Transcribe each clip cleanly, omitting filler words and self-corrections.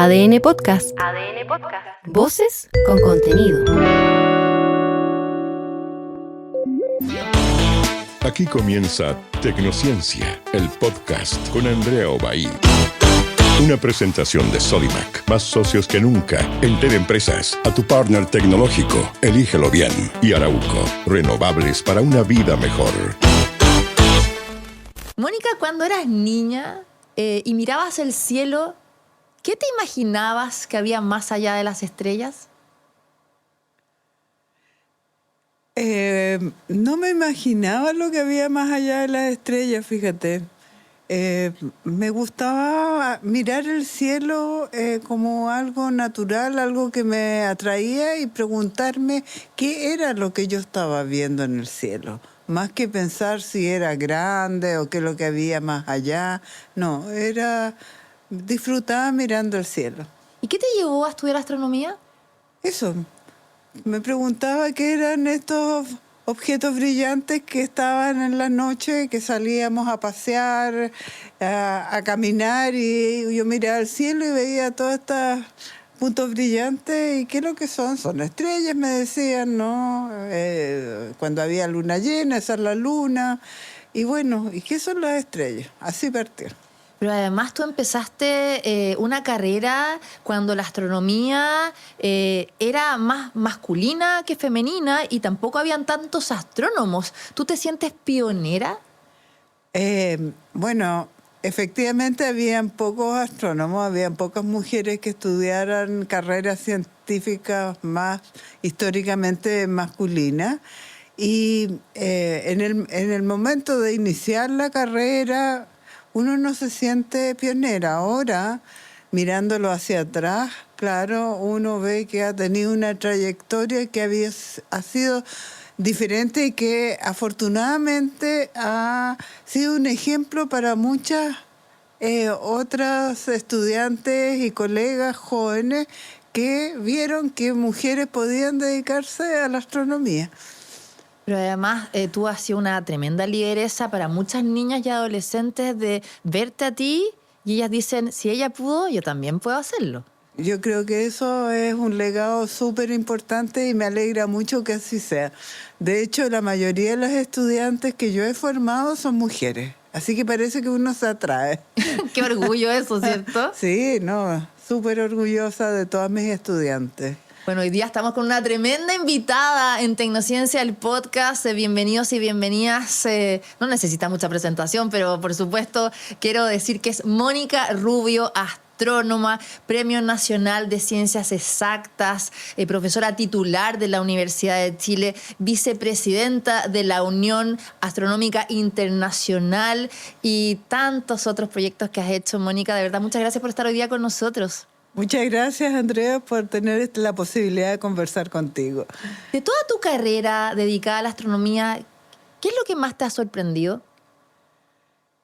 ADN Podcast. Voces con contenido. Aquí comienza Tecnociencia, el podcast con Andrea Obaid. Una presentación de Sodimac, más socios que nunca. Entel Empresas, a tu partner tecnológico, elígelo bien. Y Arauco, renovables para una vida mejor. Mónica, cuando eras niña y mirabas el cielo, ¿qué te imaginabas que había más allá de las estrellas? No me imaginaba lo que había más allá de las estrellas, fíjate. Me gustaba mirar el cielo como algo natural, algo que me atraía y preguntarme qué era lo que yo estaba viendo en el cielo. Más que pensar si era grande o qué es lo que había más allá. No, disfrutaba mirando el cielo. ¿Y qué te llevó a estudiar astronomía? Eso, me preguntaba qué eran estos objetos brillantes que estaban en la noche, que salíamos a pasear, a caminar, y yo miraba al cielo y veía todos estos puntos brillantes. ¿Y qué es lo que son? Son estrellas, me decían, ¿no? Cuando había luna llena, esa es la luna. Y bueno, ¿y qué son las estrellas? Así partió. Pero además tú empezaste una carrera cuando la astronomía era más masculina que femenina y tampoco habían tantos astrónomos. ¿Tú te sientes pionera? Bueno, efectivamente habían pocos astrónomos, habían pocas mujeres que estudiaran carreras científicas más históricamente masculinas. Y en el momento de iniciar la carrera, uno no se siente pionera. Ahora, mirándolo hacia atrás, claro, uno ve que ha tenido una trayectoria que ha sido diferente y que afortunadamente ha sido un ejemplo para muchas otras estudiantes y colegas jóvenes que vieron que mujeres podían dedicarse a la astronomía. Pero además tú has sido una tremenda lideresa para muchas niñas y adolescentes de verte a ti y ellas dicen, si ella pudo, yo también puedo hacerlo. Yo creo que eso es un legado súper importante y me alegra mucho que así sea. De hecho, la mayoría de las estudiantes que yo he formado son mujeres, así que parece que uno se atrae. Qué orgullo eso, ¿cierto? Sí, no, súper orgullosa de todas mis estudiantes. Bueno, hoy día estamos con una tremenda invitada en Tecnociencia, el podcast. Bienvenidos y bienvenidas. No necesita mucha presentación, pero por supuesto quiero decir que es Mónica Rubio, astrónoma, Premio Nacional de Ciencias Exactas, profesora titular de la Universidad de Chile, vicepresidenta de la Unión Astronómica Internacional y tantos otros proyectos que has hecho, Mónica. De verdad, muchas gracias por estar hoy día con nosotros. Muchas gracias, Andrea, por tener la posibilidad de conversar contigo. De toda tu carrera dedicada a la astronomía, ¿qué es lo que más te ha sorprendido?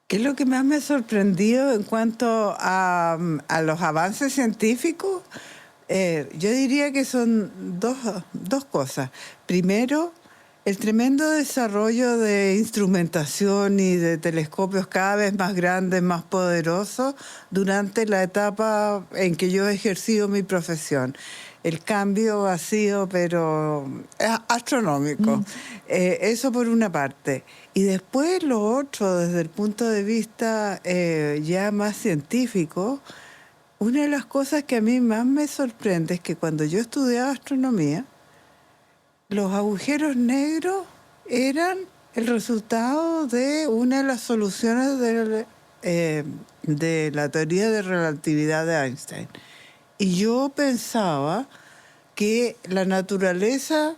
¿Qué es lo que más me ha sorprendido en cuanto a los avances científicos? Yo diría que son dos cosas. Primero, el tremendo desarrollo de instrumentación y de telescopios cada vez más grandes, más poderosos, durante la etapa en que yo he ejercido mi profesión. El cambio ha sido, pero astronómico. Eso por una parte. Y después lo otro, desde el punto de vista ya más científico, una de las cosas que a mí más me sorprende es que cuando yo estudiaba astronomía, los agujeros negros eran el resultado de una de las soluciones de la teoría de relatividad de Einstein. Y yo pensaba que la naturaleza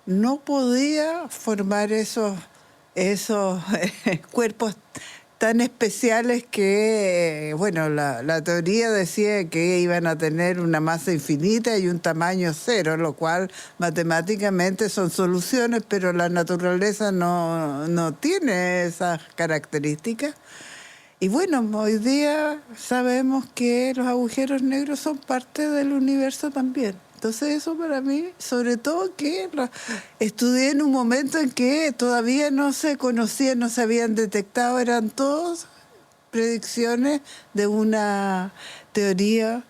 no podía formar esos cuerpos tan especiales que, bueno, la teoría decía que iban a tener una masa infinita y un tamaño cero, lo cual matemáticamente son soluciones, pero la naturaleza no tiene esas características. Y bueno, hoy día sabemos que los agujeros negros son parte del universo también. Entonces eso para mí, sobre todo que estudié en un momento en que todavía no se conocían, no se habían detectado, eran todos predicciones de una teoría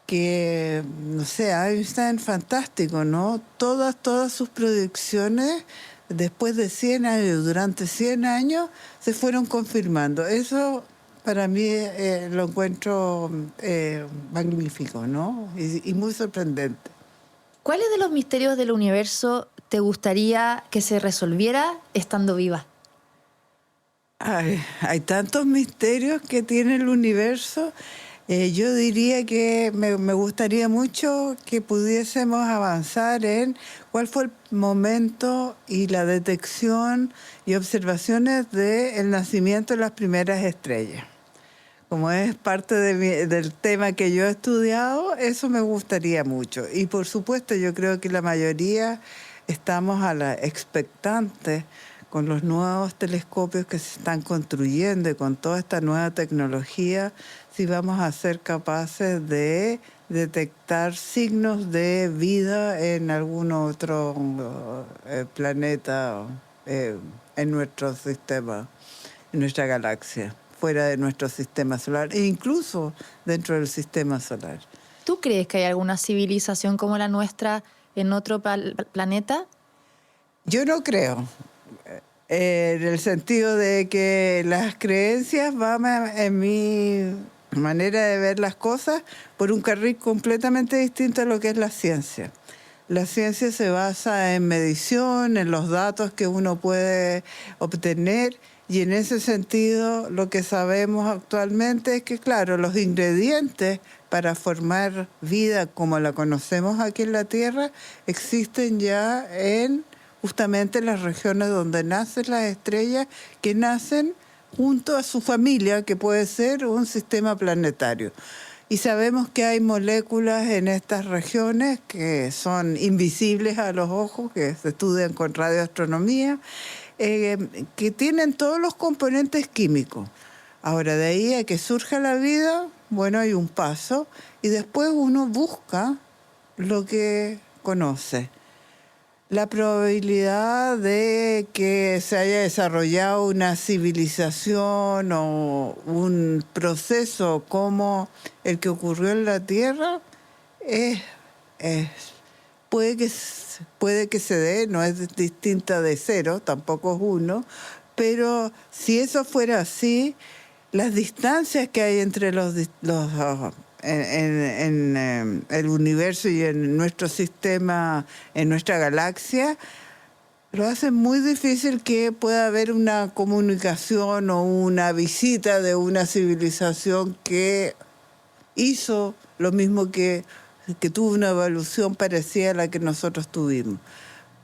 que, no sé, Einstein fantástico, ¿no? Todas sus predicciones, después de 100 años, durante 100 años, se fueron confirmando. Eso para mí lo encuentro magnífico, ¿no? Y muy sorprendente. ¿Cuáles de los misterios del universo te gustaría que se resolviera estando viva? Hay tantos misterios que tiene el universo. Yo diría que me gustaría mucho que pudiésemos avanzar en cuál fue el momento y la detección y observaciones del nacimiento de las primeras estrellas. Como es parte del tema que yo he estudiado, eso me gustaría mucho. Y por supuesto yo creo que la mayoría estamos a la expectante con los nuevos telescopios que se están construyendo y con toda esta nueva tecnología, si vamos a ser capaces de detectar signos de vida en algún otro planeta en nuestro sistema, en nuestra galaxia, fuera de nuestro sistema solar e incluso dentro del sistema solar. ¿Tú crees que hay alguna civilización como la nuestra en otro planeta? Yo no creo. En el sentido de que las creencias van en mi manera de ver las cosas por un carril completamente distinto a lo que es la ciencia. La ciencia se basa en medición, en los datos que uno puede obtener, y en ese sentido lo que sabemos actualmente es que, claro, los ingredientes para formar vida como la conocemos aquí en la Tierra existen ya en justamente las regiones donde nacen las estrellas, que nacen junto a su familia, que puede ser un sistema planetario. Y sabemos que hay moléculas en estas regiones que son invisibles a los ojos, que se estudian con radioastronomía, que tienen todos los componentes químicos. Ahora, de ahí a que surja la vida, bueno, hay un paso, y después uno busca lo que conoce. La probabilidad de que se haya desarrollado una civilización o un proceso como el que ocurrió en la Tierra puede que se dé, no es distinta de cero, tampoco es uno, pero si eso fuera así, las distancias que hay entre en el universo y en nuestro sistema, en nuestra galaxia, lo hace muy difícil que pueda haber una comunicación o una visita de una civilización que hizo lo mismo que tuvo una evolución parecida a la que nosotros tuvimos.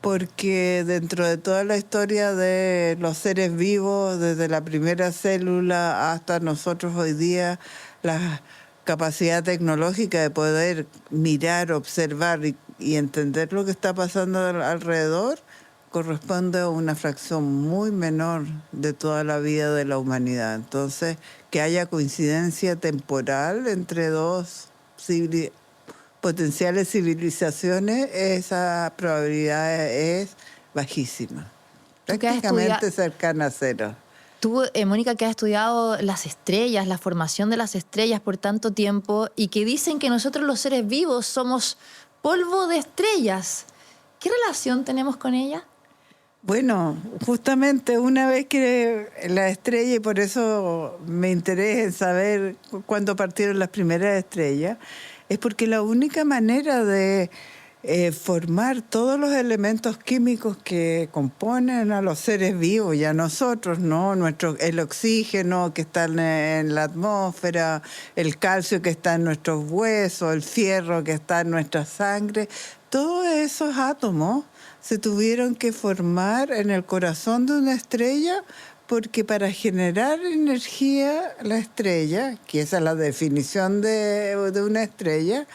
Porque dentro de toda la historia de los seres vivos, desde la primera célula hasta nosotros hoy día, la capacidad tecnológica de poder mirar, observar y entender lo que está pasando alrededor corresponde a una fracción muy menor de toda la vida de la humanidad. Entonces, que haya coincidencia temporal entre dos potenciales civilizaciones, esa probabilidad es bajísima, prácticamente cercana a cero. Tú, Mónica, que has estudiado las estrellas, la formación de las estrellas por tanto tiempo, y que dicen que nosotros los seres vivos somos polvo de estrellas. ¿Qué relación tenemos con ella? Bueno, justamente una vez que la estrella, y por eso me interesa en saber cuándo partieron las primeras estrellas, es porque la única manera de formar todos los elementos químicos que componen a los seres vivos y a nosotros, ¿no? El oxígeno que está en la atmósfera, el calcio que está en nuestros huesos, el fierro que está en nuestra sangre, todos esos átomos se tuvieron que formar en el corazón de una estrella, porque para generar energía la estrella, que esa es la definición de una estrella,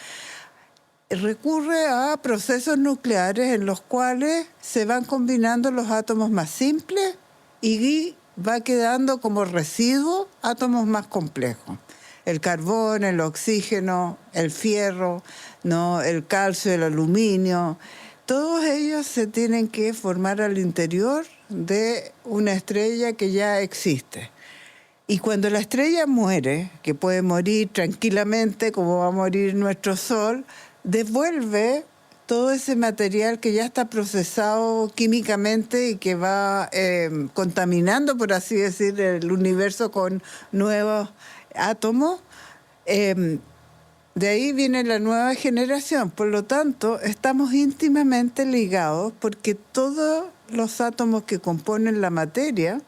recurre a procesos nucleares en los cuales se van combinando los átomos más simples y va quedando como residuo átomos más complejos. El carbón, el oxígeno, el fierro, ¿no? El calcio, el aluminio, todos ellos se tienen que formar al interior de una estrella que ya existe. Y cuando la estrella muere, que puede morir tranquilamente como va a morir nuestro Sol, devuelve todo ese material que ya está procesado químicamente y que va contaminando, por así decir, el universo con nuevos átomos. De ahí viene la nueva generación. Por lo tanto, estamos íntimamente ligados porque todos los átomos que componen la materia,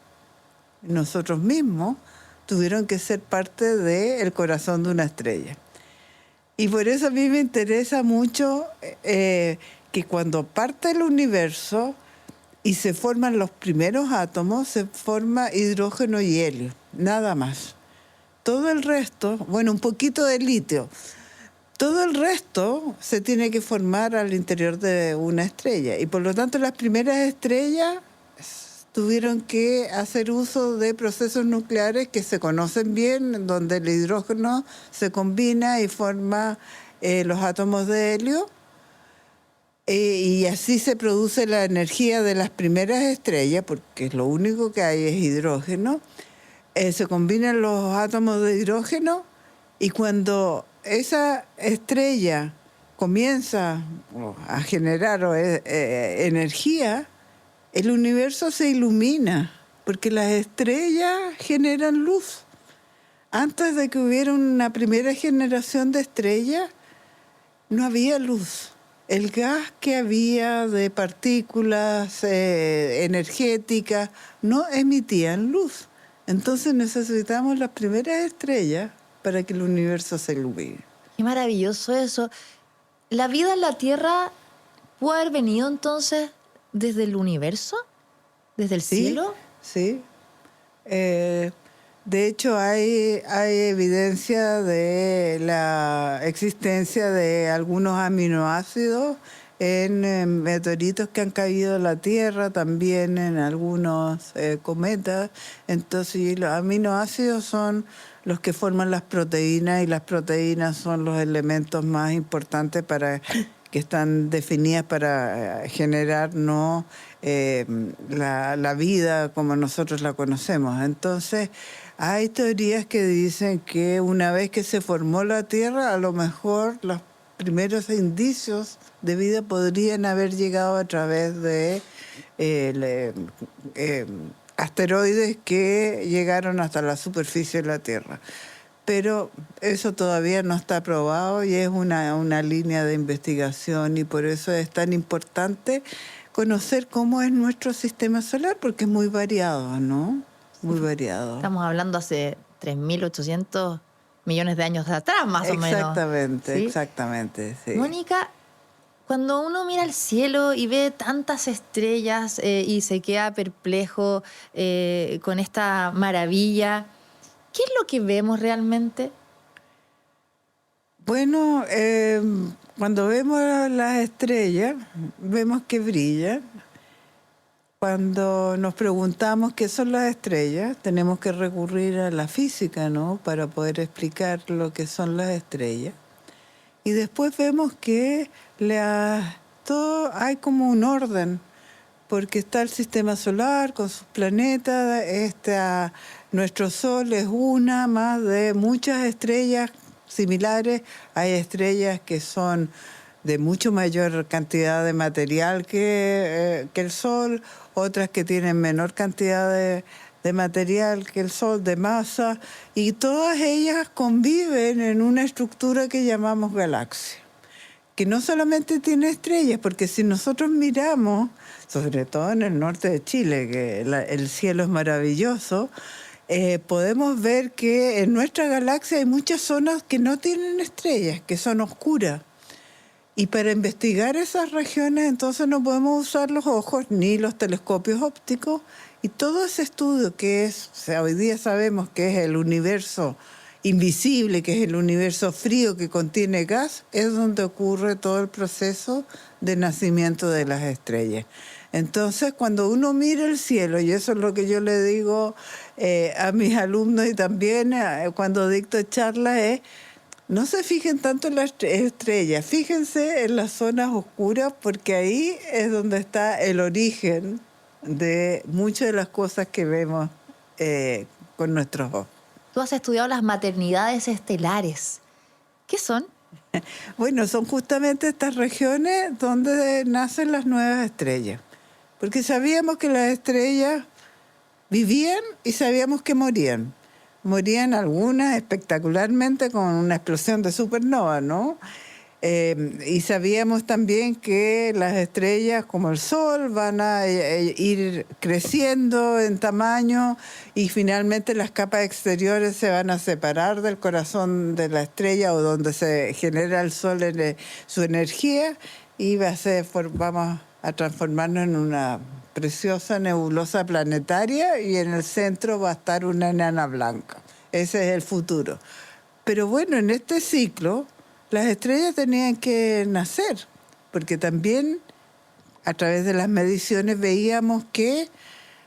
nosotros mismos, tuvieron que ser parte del corazón de una estrella. Y por eso a mí me interesa mucho que cuando parte el universo y se forman los primeros átomos, se forma hidrógeno y helio, nada más. Todo el resto, bueno, un poquito de litio, todo el resto se tiene que formar al interior de una estrella. Y por lo tanto las primeras estrellas tuvieron que hacer uso de procesos nucleares que se conocen bien, donde el hidrógeno se combina y forma los átomos de helio. Y así se produce la energía de las primeras estrellas, porque lo único que hay es hidrógeno. Se combinan los átomos de hidrógeno y cuando esa estrella comienza a generar energía, el universo se ilumina, porque las estrellas generan luz. Antes de que hubiera una primera generación de estrellas, no había luz. El gas que había de partículas energéticas no emitían luz. Entonces necesitamos las primeras estrellas para que el universo se ilumine. Qué maravilloso eso. ¿La vida en la Tierra pudo haber venido entonces desde el universo? ¿Desde el cielo? Sí. De hecho, hay evidencia de la existencia de algunos aminoácidos en meteoritos que han caído en la Tierra, también en algunos cometas. Entonces, los aminoácidos son los que forman las proteínas y las proteínas son los elementos más importantes que están definidas para generar la vida como nosotros la conocemos. Entonces, hay teorías que dicen que una vez que se formó la Tierra, a lo mejor los primeros indicios de vida podrían haber llegado a través de asteroides que llegaron hasta la superficie de la Tierra. Pero eso todavía no está probado y es una línea de investigación y por eso es tan importante conocer cómo es nuestro sistema solar, porque es muy variado, ¿no? Muy variado. Estamos hablando hace 3.800 millones de años atrás, más o menos. Exactamente, ¿Sí? exactamente. Sí. Mónica, cuando uno mira al cielo y ve tantas estrellas y se queda perplejo con esta maravilla, ¿qué es lo que vemos realmente? Bueno, cuando vemos las estrellas, vemos que brillan. Cuando nos preguntamos qué son las estrellas, tenemos que recurrir a la física, ¿no? Para poder explicar lo que son las estrellas. Y después vemos que todo hay como un orden, porque está el sistema solar con sus planetas, nuestro Sol es una más de muchas estrellas similares. Hay estrellas que son de mucho mayor cantidad de material que el Sol, otras que tienen menor cantidad de material que el Sol, de masa, y todas ellas conviven en una estructura que llamamos galaxia, que no solamente tiene estrellas, porque si nosotros miramos, sobre todo en el norte de Chile, que el cielo es maravilloso, podemos ver que en nuestra galaxia hay muchas zonas que no tienen estrellas, que son oscuras. Y para investigar esas regiones, entonces no podemos usar los ojos ni los telescopios ópticos. Y todo ese estudio hoy día sabemos que es el universo invisible, que es el universo frío que contiene gas, es donde ocurre todo el proceso de nacimiento de las estrellas. Entonces, cuando uno mira el cielo, y eso es lo que yo le digo a mis alumnos y también cuando dicto charlas, no se fijen tanto en las estrellas, fíjense en las zonas oscuras, porque ahí es donde está el origen de muchas de las cosas que vemos con nuestros ojos. Tú has estudiado las maternidades estelares. ¿Qué son? Bueno, son justamente estas regiones donde nacen las nuevas estrellas. Porque sabíamos que las estrellas vivían y sabíamos que morían. Morían algunas espectacularmente con una explosión de supernova, ¿no? Y sabíamos también que las estrellas, como el Sol, van a ir creciendo en tamaño y finalmente las capas exteriores se van a separar del corazón de la estrella o donde se genera el Sol su energía y vamos a transformarnos en una preciosa nebulosa planetaria y en el centro va a estar una enana blanca. Ese es el futuro. Pero bueno, en este ciclo las estrellas tenían que nacer, porque también a través de las mediciones veíamos que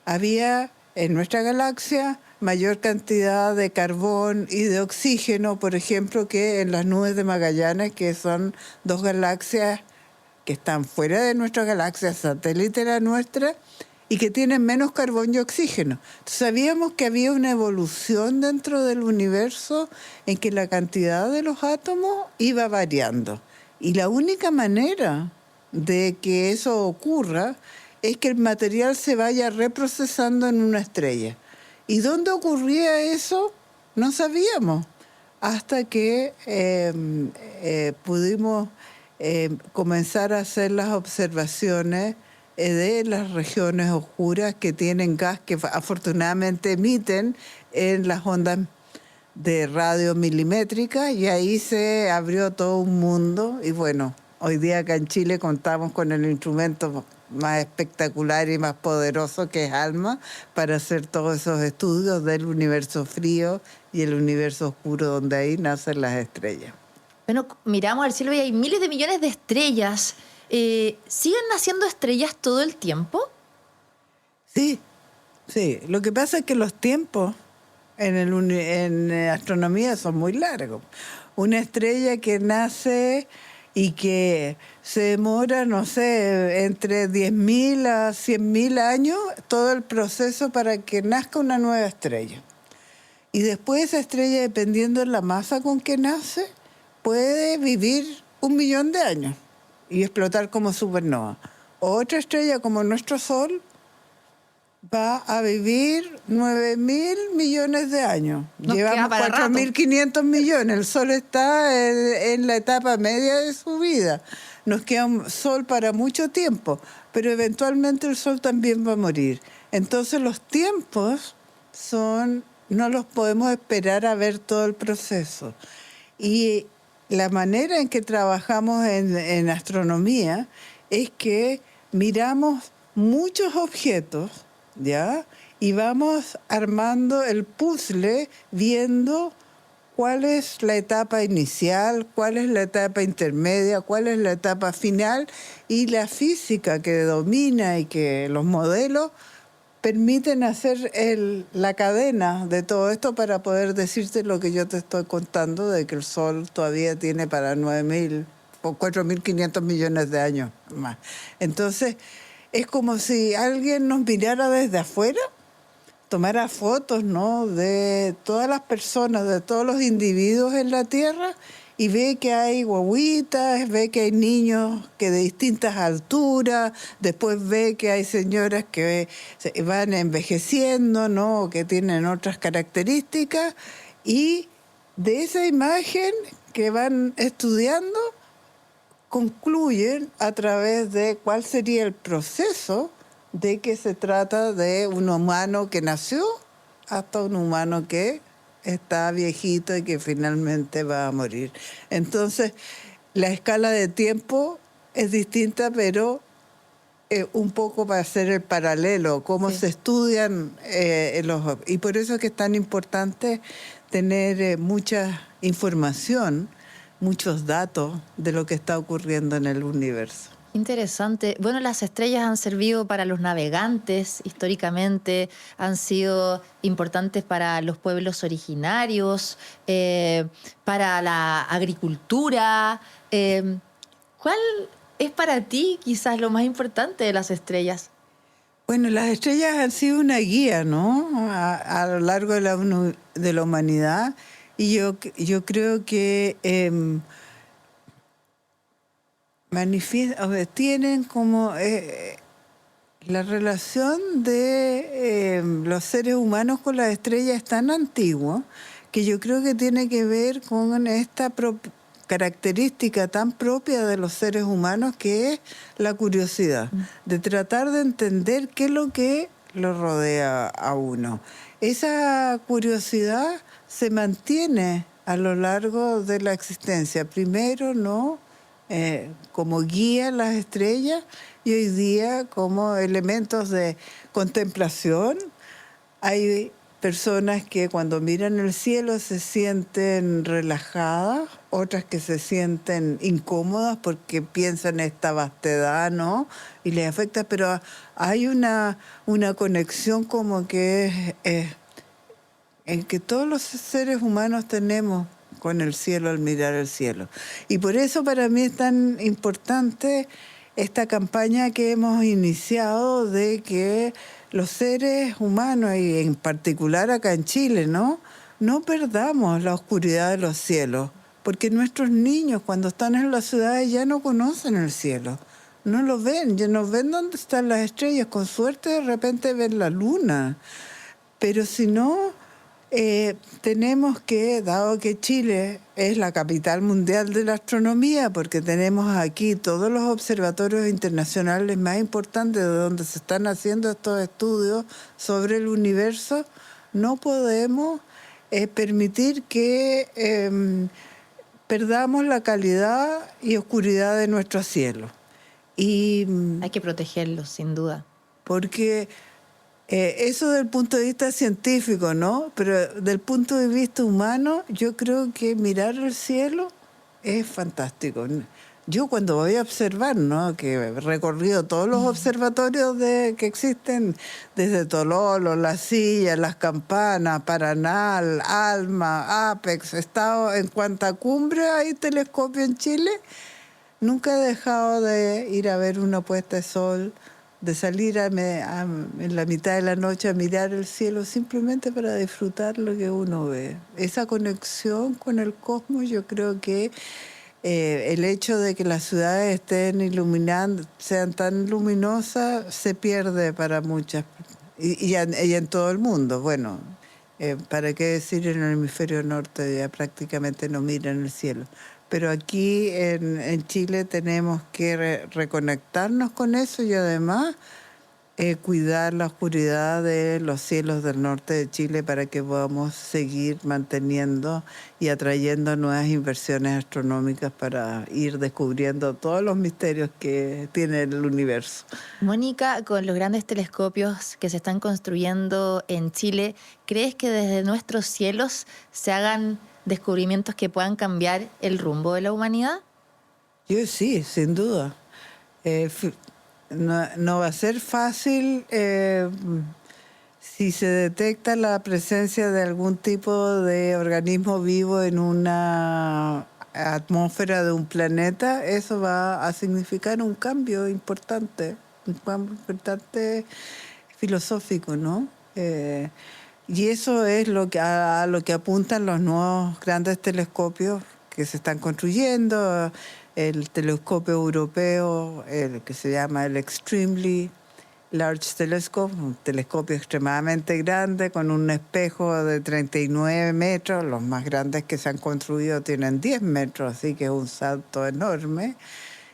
había en nuestra galaxia mayor cantidad de carbón y de oxígeno, por ejemplo, que en las nubes de Magallanes, que son dos galaxias que están fuera de nuestra galaxia, satélite de la nuestra, y que tienen menos carbón y oxígeno. Sabíamos que había una evolución dentro del universo en que la cantidad de los átomos iba variando. Y la única manera de que eso ocurra es que el material se vaya reprocesando en una estrella. ¿Y dónde ocurría eso? No sabíamos, hasta que pudimos comenzar a hacer las observaciones de las regiones oscuras que tienen gas que afortunadamente emiten en las ondas de radio milimétricas, y ahí se abrió todo un mundo. Y bueno, hoy día acá en Chile contamos con el instrumento más espectacular y más poderoso que es ALMA para hacer todos esos estudios del universo frío y el universo oscuro donde ahí nacen las estrellas. Bueno, miramos al cielo y hay miles de millones de estrellas. ¿Siguen naciendo estrellas todo el tiempo? Sí. Lo que pasa es que los tiempos en astronomía son muy largos. Una estrella que nace y que se demora, no sé, entre 10.000 a 100.000 años, todo el proceso para que nazca una nueva estrella. Y después esa estrella, dependiendo de la masa con que nace, puede vivir 1.000.000 de años y explotar como supernova. Otra estrella como nuestro Sol va a vivir 9.000 millones de años. Llevamos 4.500 millones. El Sol está en la etapa media de su vida. Nos queda un Sol para mucho tiempo, pero eventualmente el Sol también va a morir. Entonces los tiempos no los podemos esperar a ver todo el proceso. Y la manera en que trabajamos en astronomía es que miramos muchos objetos, ¿ya? Y vamos armando el puzzle viendo cuál es la etapa inicial, cuál es la etapa intermedia, cuál es la etapa final, y la física que domina y que los modelos permiten hacer la cadena de todo esto para poder decirte lo que yo te estoy contando, de que el Sol todavía tiene para 9.000 o 4.500 millones de años más. Entonces, es como si alguien nos mirara desde afuera, tomara fotos, ¿no?, de todas las personas, de todos los individuos en la Tierra, y ve que hay guaguitas, ve que hay niños que de distintas alturas, después ve que hay señoras que van envejeciendo, ¿no?, que tienen otras características, y de esa imagen que van estudiando concluyen a través de cuál sería el proceso de que se trata de un humano que nació hasta un humano que está viejito y que finalmente va a morir. Entonces, la escala de tiempo es distinta, pero un poco para hacer el paralelo, cómo se estudian y por eso es que es tan importante tener mucha información, muchos datos de lo que está ocurriendo en el universo. Interesante. Bueno, las estrellas han servido para los navegantes históricamente, han sido importantes para los pueblos originarios, para la agricultura. ¿Cuál es para ti quizás lo más importante de las estrellas? Bueno, las estrellas han sido una guía, ¿no? A lo largo de la humanidad. Y yo creo que tienen como la relación de los seres humanos con las estrellas es tan antigua que yo creo que tiene que ver con esta característica tan propia de los seres humanos que es la curiosidad, de tratar de entender qué es lo que lo rodea a uno. Esa curiosidad se mantiene a lo largo de la existencia. Primero, ¿no? Como guía las estrellas y hoy día como elementos de contemplación. Hay personas que cuando miran el cielo se sienten relajadas, otras que se sienten incómodas porque piensan en esta vastedad, ¿no? Y les afecta, pero hay una conexión como que es en que todos los seres humanos tenemos con el cielo al mirar el cielo. Y por eso para mí es tan importante esta campaña que hemos iniciado de que los seres humanos, y en particular acá en Chile, no perdamos la oscuridad de los cielos, porque nuestros niños cuando están en las ciudades ya no conocen el cielo, no lo ven, ya no ven dónde están las estrellas, con suerte de repente ven la luna, pero si no, tenemos que, dado que Chile es la capital mundial de la astronomía, porque tenemos aquí todos los observatorios internacionales más importantes de donde se están haciendo estos estudios sobre el universo, no podemos permitir que perdamos la calidad y oscuridad de nuestro cielo. Y hay que protegerlos, sin duda. Porque eso desde el punto de vista científico, ¿no? Pero desde el punto de vista humano, yo creo que mirar el cielo es fantástico. Yo cuando voy a observar, ¿no? Que he recorrido todos los observatorios que existen, desde Tololo, La Silla, Las Campanas, Paranal, Alma, Apex, he estado en cuanta cumbre hay telescopio en Chile, nunca he dejado de ir a ver una puesta de sol, de salir en la mitad de la noche a mirar el cielo simplemente para disfrutar lo que uno ve. Esa conexión con el cosmos, yo creo que el hecho de que las ciudades estén iluminando, sean tan luminosas, se pierde para muchas, y en todo el mundo. Bueno, ¿para qué decir en el hemisferio norte? Ya prácticamente no miran el cielo. Pero aquí en Chile tenemos que reconectarnos con eso y además cuidar la oscuridad de los cielos del norte de Chile para que podamos seguir manteniendo y atrayendo nuevas inversiones astronómicas para ir descubriendo todos los misterios que tiene el universo. Mónica, con los grandes telescopios que se están construyendo en Chile, ¿crees que desde nuestros cielos se hagan descubrimientos que puedan cambiar el rumbo de la humanidad? Yo sí, sin duda. No va a ser fácil si se detecta la presencia de algún tipo de organismo vivo en una atmósfera de un planeta. Eso va a significar un cambio importante filosófico, ¿no? Y eso es a lo que apuntan los nuevos grandes telescopios que se están construyendo. El telescopio europeo, el que se llama el Extremely Large Telescope, un telescopio extremadamente grande con un espejo de 39 metros. Los más grandes que se han construido tienen 10 metros, así que es un salto enorme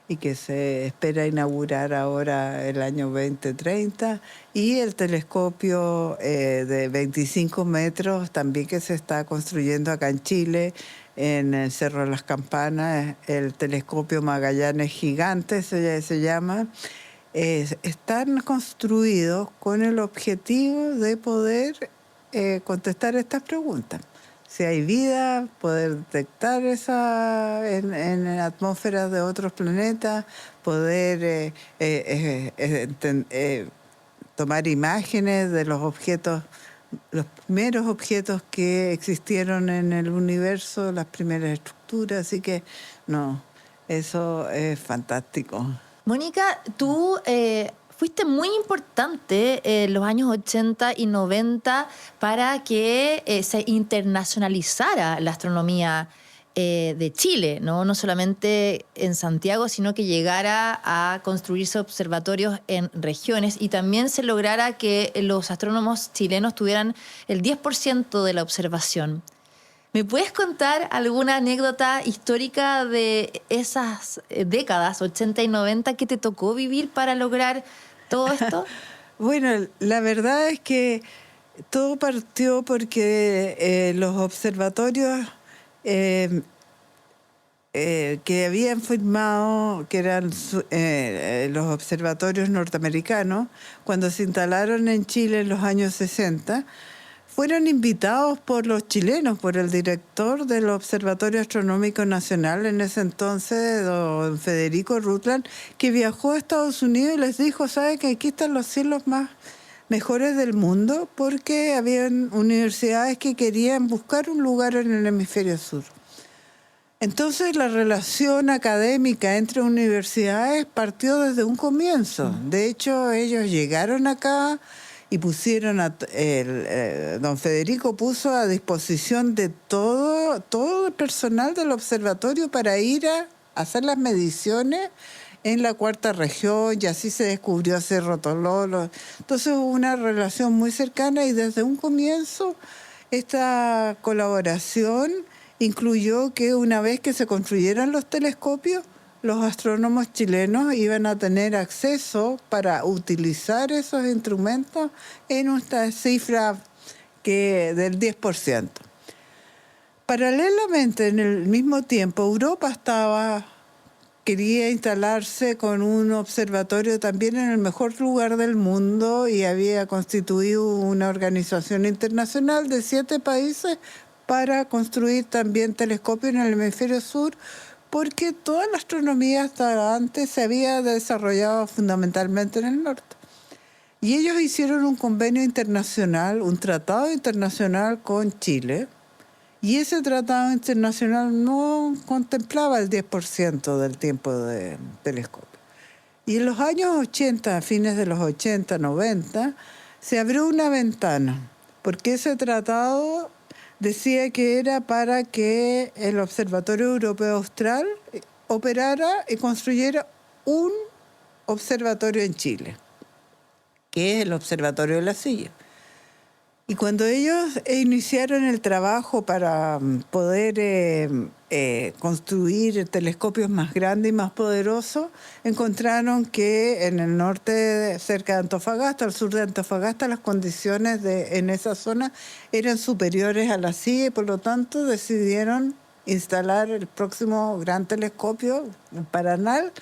y que se espera inaugurar ahora el año 2030. Y el telescopio de 25 metros también que se está construyendo acá en Chile, en el Cerro de las Campanas, el telescopio Magallanes Gigante se llama. Están construidos con el objetivo de poder contestar estas preguntas. Si hay vida, poder detectar esa en atmósferas de otros planetas, poder tomar imágenes de los objetos, los primeros objetos que existieron en el universo, las primeras estructuras, así que no, eso es fantástico. Mónica, tú fuiste muy importante en los años 80 y 90 para que se internacionalizara la astronomía de Chile, ¿no? No solamente en Santiago, sino que llegara a construirse observatorios en regiones y también se lograra que los astrónomos chilenos tuvieran el 10% de la observación. ¿Me puedes contar alguna anécdota histórica de esas décadas, 80 y 90, que te tocó vivir para lograr todo esto? Bueno, la verdad es que todo partió porque los observatorios que habían firmado, que eran los observatorios norteamericanos, cuando se instalaron en Chile en los años 60, fueron invitados por los chilenos, por el director del Observatorio Astronómico Nacional en ese entonces, don Federico Rutland, que viajó a Estados Unidos y les dijo, ¿sabe que aquí están los cielos mejores del mundo? Porque habían universidades que querían buscar un lugar en el hemisferio sur. Entonces la relación académica entre universidades partió desde un comienzo. De hecho, ellos llegaron acá y pusieron don Federico puso a disposición de todo el personal del observatorio para ir a hacer las mediciones en la cuarta región, y así se descubrió Cerro Tololo. Entonces hubo una relación muy cercana y desde un comienzo esta colaboración incluyó que una vez que se construyeran los telescopios, los astrónomos chilenos iban a tener acceso para utilizar esos instrumentos en una cifra del 10%. Paralelamente, en el mismo tiempo, Europa quería instalarse con un observatorio también en el mejor lugar del mundo y había constituido una organización internacional de 7 países para construir también telescopios en el hemisferio sur, porque toda la astronomía hasta antes se había desarrollado fundamentalmente en el norte. Y ellos hicieron un convenio internacional, un tratado internacional con Chile, y ese tratado internacional no contemplaba el 10% del tiempo de telescopio. Y en los años 80, a fines de los 80, 90, se abrió una ventana, porque ese tratado decía que era para que el Observatorio Europeo Austral operara y construyera un observatorio en Chile, que es el Observatorio de la Silla. Y cuando ellos iniciaron el trabajo para poder construir telescopios más grandes y más poderosos, encontraron que en el norte, cerca de Antofagasta, al sur de Antofagasta, las condiciones en esa zona eran superiores a la Silla y por lo tanto decidieron instalar el próximo gran telescopio, el Paranal,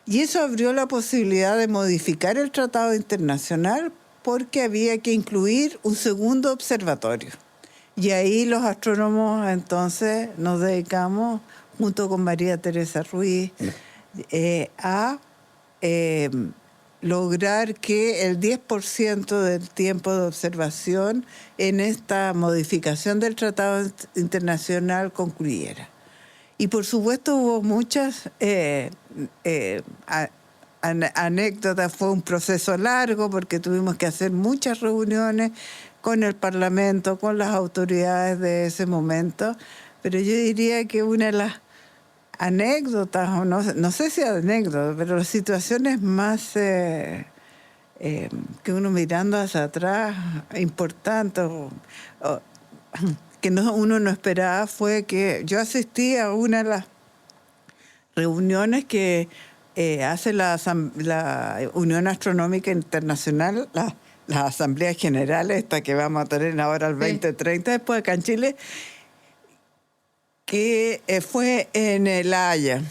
y eso abrió la posibilidad de modificar el tratado internacional porque había que incluir un segundo observatorio. Y ahí los astrónomos entonces nos dedicamos, junto con María Teresa Ruiz, a lograr que el 10% del tiempo de observación en esta modificación del Tratado Internacional concluyera. Y por supuesto hubo muchas anécdotas, fue un proceso largo porque tuvimos que hacer muchas reuniones con el Parlamento, con las autoridades de ese momento, pero yo diría que una de las anécdotas, o no sé si anécdotas, pero las situaciones más que uno mirando hacia atrás, importantes, que uno no esperaba, fue que yo asistí a una de las reuniones que hace la Unión Astronómica Internacional, las asambleas generales, esta que vamos a tener ahora el 2030, después acá en Chile, que fue en La Haya.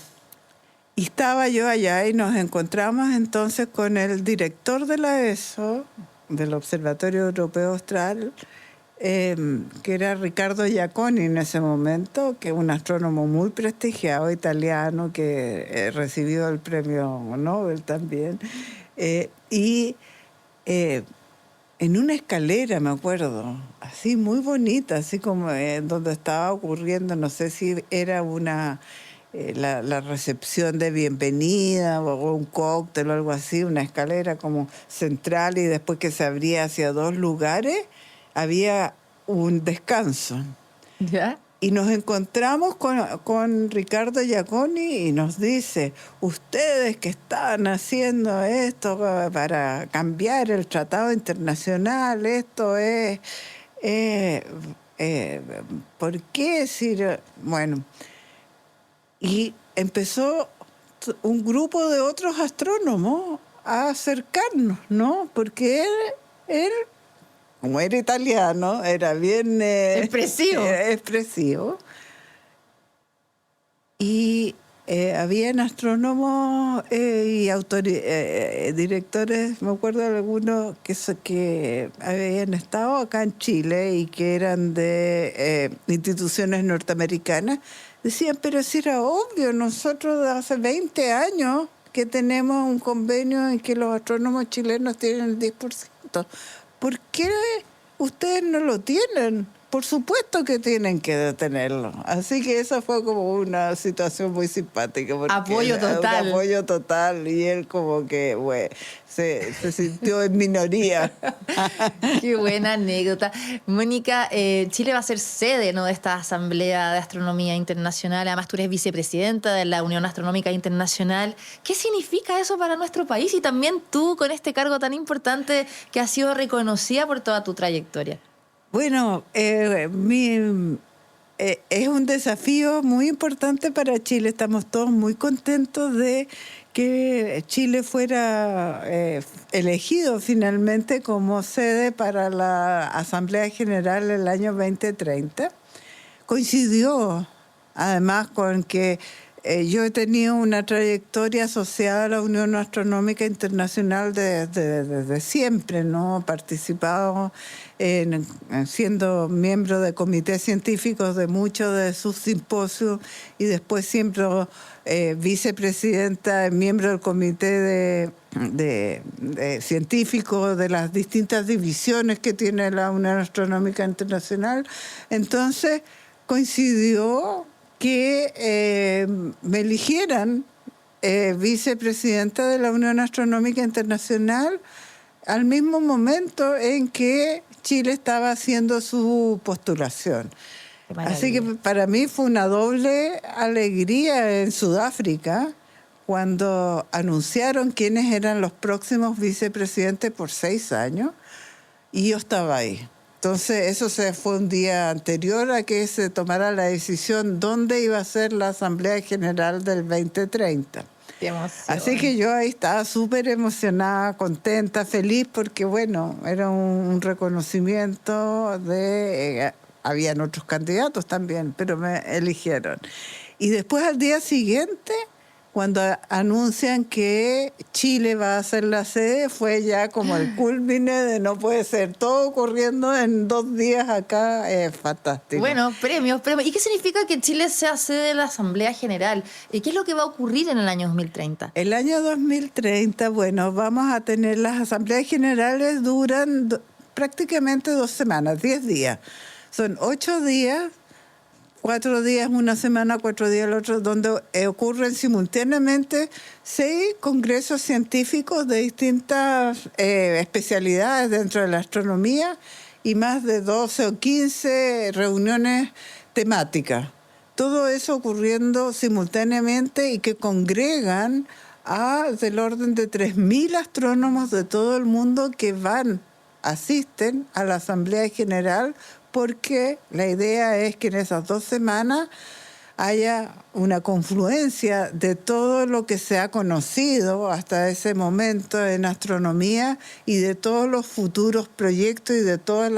Y estaba yo allá y nos encontramos entonces con el director de la ESO, del Observatorio Europeo Austral, que era Ricardo Giaconi en ese momento, que es un astrónomo muy prestigiado, italiano, que recibió el premio Nobel también. En una escalera, me acuerdo, así muy bonita, así como donde estaba ocurriendo, no sé si era una la recepción de bienvenida o un cóctel o algo así, una escalera como central y después que se abría hacia dos lugares, había un descanso. ¿Ya? Y nos encontramos con Ricardo Giaconi y nos dice, ustedes que están haciendo esto para cambiar el tratado internacional, esto es... ¿por qué decir? Bueno, y empezó un grupo de otros astrónomos a acercarnos, ¿no? Porque él como era italiano, era bien expresivo. Y habían astrónomos y directores, me acuerdo de algunos que habían estado acá en Chile y que eran de instituciones norteamericanas. Decían, pero si era obvio, nosotros hace 20 años que tenemos un convenio en que los astrónomos chilenos tienen el 10%. ¿Por qué ustedes no lo tienen? Por supuesto que tienen que detenerlo. Así que esa fue como una situación muy simpática. Apoyo total. Un apoyo total. Y él como que, bueno, se sintió en minoría. Qué buena anécdota. Mónica, Chile va a ser sede, ¿no?, de esta Asamblea de Astronomía Internacional. Además, tú eres vicepresidenta de la Unión Astronómica Internacional. ¿Qué significa eso para nuestro país? Y también tú, con este cargo tan importante que has sido reconocida por toda tu trayectoria. Bueno, es un desafío muy importante para Chile. Estamos todos muy contentos de que Chile fuera elegido finalmente como sede para la Asamblea General el año 2030. Coincidió además con que yo he tenido una trayectoria asociada a la Unión Astronómica Internacional desde siempre, ¿no? He participado siendo miembro de comités científicos de muchos de sus simposios y después siempre vicepresidenta, miembro del comité de científicos de las distintas divisiones que tiene la Unión Astronómica Internacional. Entonces coincidió que me eligieran vicepresidenta de la Unión Astronómica Internacional al mismo momento en que Chile estaba haciendo su postulación. Así que para mí fue una doble alegría en Sudáfrica cuando anunciaron quiénes eran los próximos vicepresidentes por 6 años y yo estaba ahí. Entonces, eso fue un día anterior a que se tomara la decisión dónde iba a ser la Asamblea General del 2030. Qué emoción. Así que yo ahí estaba súper emocionada, contenta, feliz, porque, bueno, era un reconocimiento de... habían otros candidatos también, pero me eligieron. Y después, al día siguiente, cuando anuncian que Chile va a ser la sede, fue ya como el culmine de no puede ser. Todo ocurriendo en 2 días acá es fantástico. Bueno, premios. ¿Y qué significa que Chile sea sede de la Asamblea General? ¿Y qué es lo que va a ocurrir en el año 2030? El año 2030, bueno, vamos a tener las asambleas generales, duran prácticamente 2 semanas, 10 días. Son 8 días. 4 días una semana, 4 días el otro, donde ocurren simultáneamente 6 congresos científicos de distintas especialidades dentro de la astronomía y más de 12 o 15 reuniones temáticas. Todo eso ocurriendo simultáneamente y que congregan del orden de 3.000 astrónomos de todo el mundo que asisten a la Asamblea General, porque la idea es que en esas 2 semanas haya una confluencia de todo lo que se ha conocido hasta ese momento en astronomía y de todos los futuros proyectos y de todas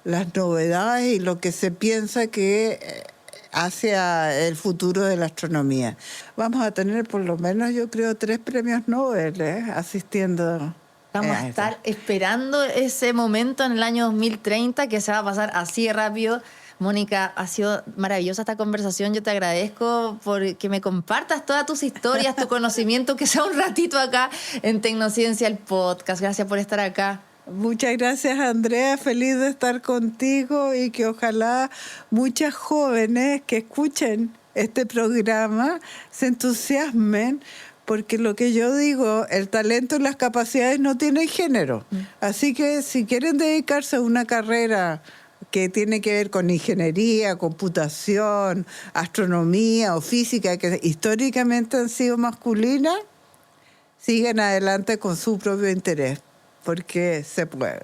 las novedades y lo que se piensa que hacia el futuro de la astronomía. Vamos a tener por lo menos, yo creo, 3 premios Nobel asistiendo. Vamos a estar esperando ese momento en el año 2030 que se va a pasar así de rápido. Mónica, ha sido maravillosa esta conversación. Yo te agradezco por que me compartas todas tus historias, tu conocimiento, que sea un ratito acá en Tecnociencia, el podcast. Gracias por estar acá. Muchas gracias, Andrea. Feliz de estar contigo y que ojalá muchas jóvenes que escuchen este programa se entusiasmen, porque lo que yo digo, el talento y las capacidades no tienen género. Así que si quieren dedicarse a una carrera que tiene que ver con ingeniería, computación, astronomía o física, que históricamente han sido masculinas, sigan adelante con su propio interés, porque se puede.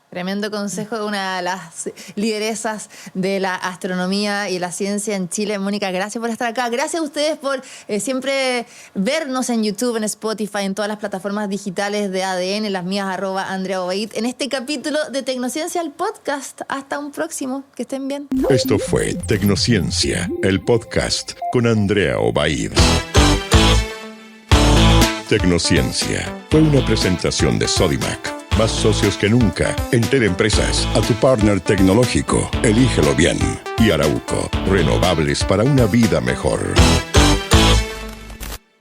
Tremendo consejo de una de las lideresas de la astronomía y la ciencia en Chile. Mónica, gracias por estar acá. Gracias a ustedes por siempre vernos en YouTube, en Spotify, en todas las plataformas digitales de ADN, las mías, @AndreaObaid, en este capítulo de Tecnociencia, el podcast. Hasta un próximo. Que estén bien. Esto fue Tecnociencia, el podcast con Andrea Obaid. Tecnociencia fue una presentación de Sodimac. Más socios que nunca. Enter Empresas, a tu partner tecnológico. Elígelo bien. Y Arauco, renovables para una vida mejor.